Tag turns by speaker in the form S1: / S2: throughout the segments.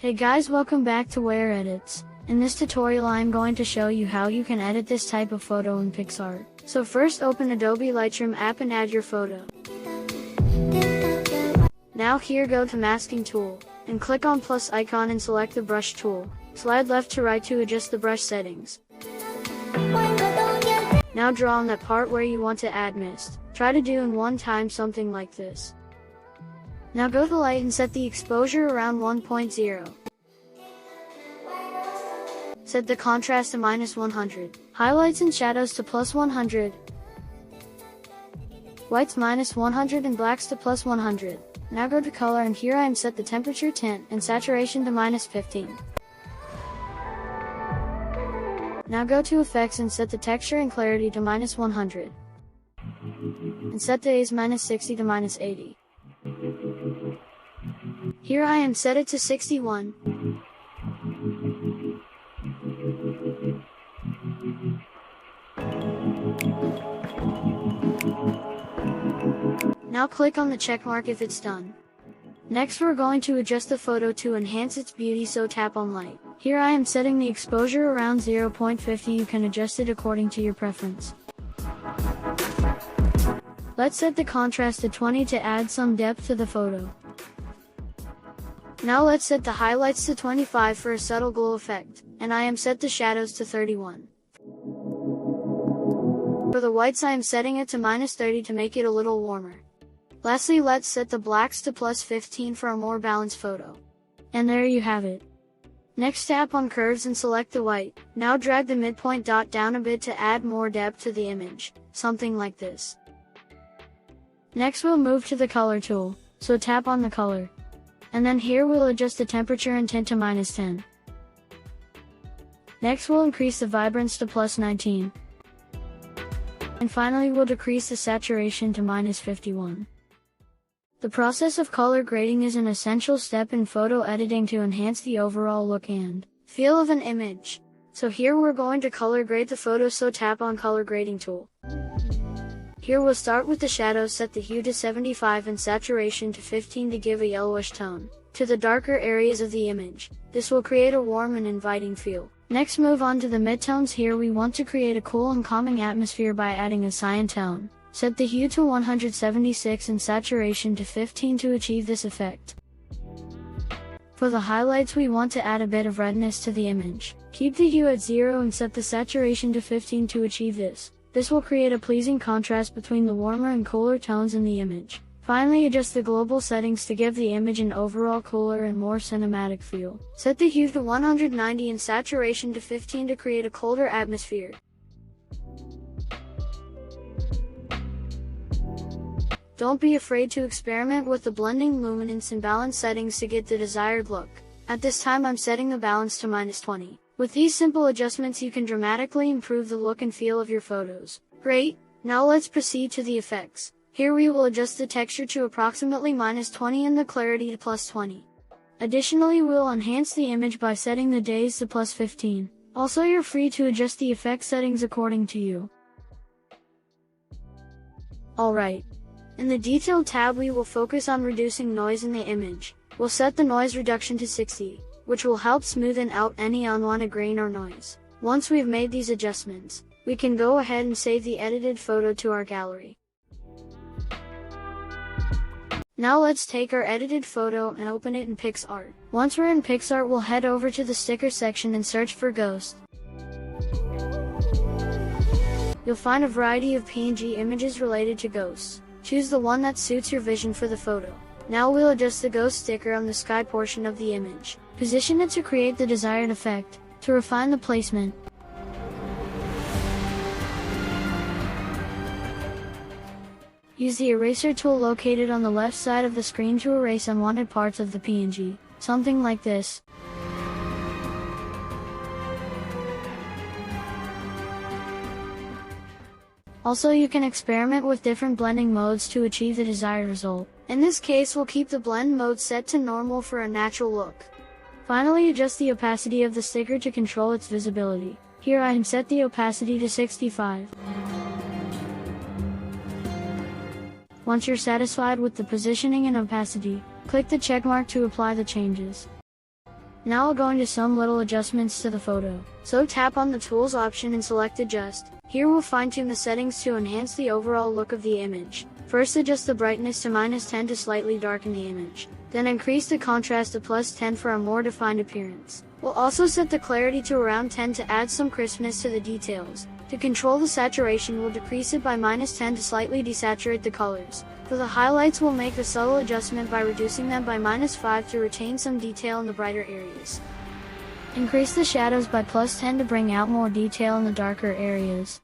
S1: Hey guys, welcome back to Where Edits. In this tutorial I am going to show you how you can edit this type of photo in PicsArt. So first open Adobe Lightroom app and add your photo. Now here go to masking tool, and click on plus icon and select the brush tool. Slide left to right to adjust the brush settings. Now draw on that part where you want to add mist. Try to do in one time something like this. Now go to light and set the exposure around 1.0. Set the contrast to -100. Highlights and shadows to +100. Whites -100 and blacks to +100. Now go to color and here I am set the temperature, tint, and saturation to -15. Now go to effects and set the texture and clarity to -100. And set the haze -60 to -80. Here I am set it to 61. Now click on the check mark if it's done. Next we're going to adjust the photo to enhance its beauty, so tap on light. Here I am setting the exposure around 0.50, you can adjust it according to your preference. Let's set the contrast to 20 to add some depth to the photo. Now let's set the highlights to 25 for a subtle glow effect, and I am set the shadows to 31. For the whites I am setting it to -30 to make it a little warmer. Lastly, let's set the blacks to +15 for a more balanced photo. And there you have it. Next tap on curves and select the white. Now drag the midpoint dot down a bit to add more depth to the image, something like this. Next we'll move to the color tool, so tap on the color. And then here we'll adjust the temperature and tint to -10. Next we'll increase the vibrance to +19. And finally we'll decrease the saturation to -51. The process of color grading is an essential step in photo editing to enhance the overall look and feel of an image. So here we're going to color grade the photo, so tap on color grading tool. Here we'll start with the shadows, set the hue to 75 and saturation to 15 to give a yellowish tone to the darker areas of the image. This will create a warm and inviting feel. Next move on to the midtones. Here we want to create a cool and calming atmosphere by adding a cyan tone. Set the hue to 176 and saturation to 15 to achieve this effect. For the highlights we want to add a bit of redness to the image. Keep the hue at 0 and set the saturation to 15 to achieve this. This will create a pleasing contrast between the warmer and cooler tones in the image. Finally, adjust the global settings to give the image an overall cooler and more cinematic feel. Set the hue to 190 and saturation to 15 to create a colder atmosphere. Don't be afraid to experiment with the blending, luminance, and balance settings to get the desired look. At this time I'm setting the balance to -20. With these simple adjustments you can dramatically improve the look and feel of your photos. Great! Now let's proceed to the effects. Here we will adjust the texture to approximately -20 and the clarity to +20. Additionally, we'll enhance the image by setting the days to +15. Also, you're free to adjust the effect settings according to you. Alright. In the Detail tab we will focus on reducing noise in the image. We'll set the noise reduction to 60, which will help smoothen out any unwanted grain or noise. Once we've made these adjustments, we can go ahead and save the edited photo to our gallery. Now let's take our edited photo and open it in PicsArt. Once we're in PicsArt, we'll head over to the sticker section and search for ghost. You'll find a variety of PNG images related to ghosts. Choose the one that suits your vision for the photo. Now we'll adjust the ghost sticker on the sky portion of the image. Position it to create the desired effect. To refine the placement, use the eraser tool located on the left side of the screen to erase unwanted parts of the PNG, something like this. Also, you can experiment with different blending modes to achieve the desired result. In this case, we'll keep the blend mode set to normal for a natural look. Finally, adjust the opacity of the sticker to control its visibility. Here I am set the opacity to 65. Once you're satisfied with the positioning and opacity, click the checkmark to apply the changes. Now I'll go into some little adjustments to the photo. So tap on the Tools option and select Adjust. Here we'll fine-tune the settings to enhance the overall look of the image. First adjust the brightness to -10 to slightly darken the image. Then increase the contrast to +10 for a more defined appearance. We'll also set the clarity to around 10 to add some crispness to the details. To control the saturation, we'll decrease it by -10 to slightly desaturate the colors. For the highlights, we'll make a subtle adjustment by reducing them by -5 to retain some detail in the brighter areas. Increase the shadows by +10 to bring out more detail in the darker areas.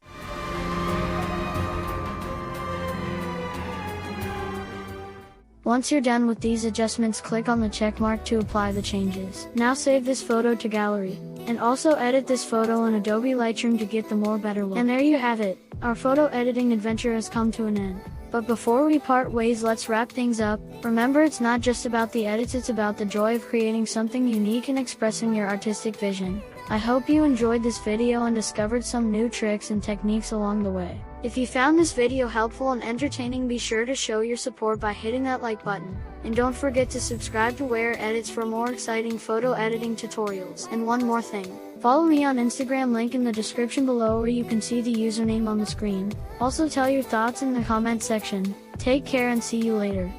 S1: Once you're done with these adjustments, click on the check mark to apply the changes. Now save this photo to gallery, and also edit this photo in Adobe Lightroom to get the more better look. And there you have it, our photo editing adventure has come to an end. But before we part ways, let's wrap things up. Remember, it's not just about the edits, it's about the joy of creating something unique and expressing your artistic vision. I hope you enjoyed this video and discovered some new tricks and techniques along the way. If you found this video helpful and entertaining, be sure to show your support by hitting that like button. And don't forget to subscribe to Where Edits for more exciting photo editing tutorials. And one more thing, follow me on Instagram, link in the description below, where you can see the username on the screen. Also tell your thoughts in the comment section. Take care and see you later.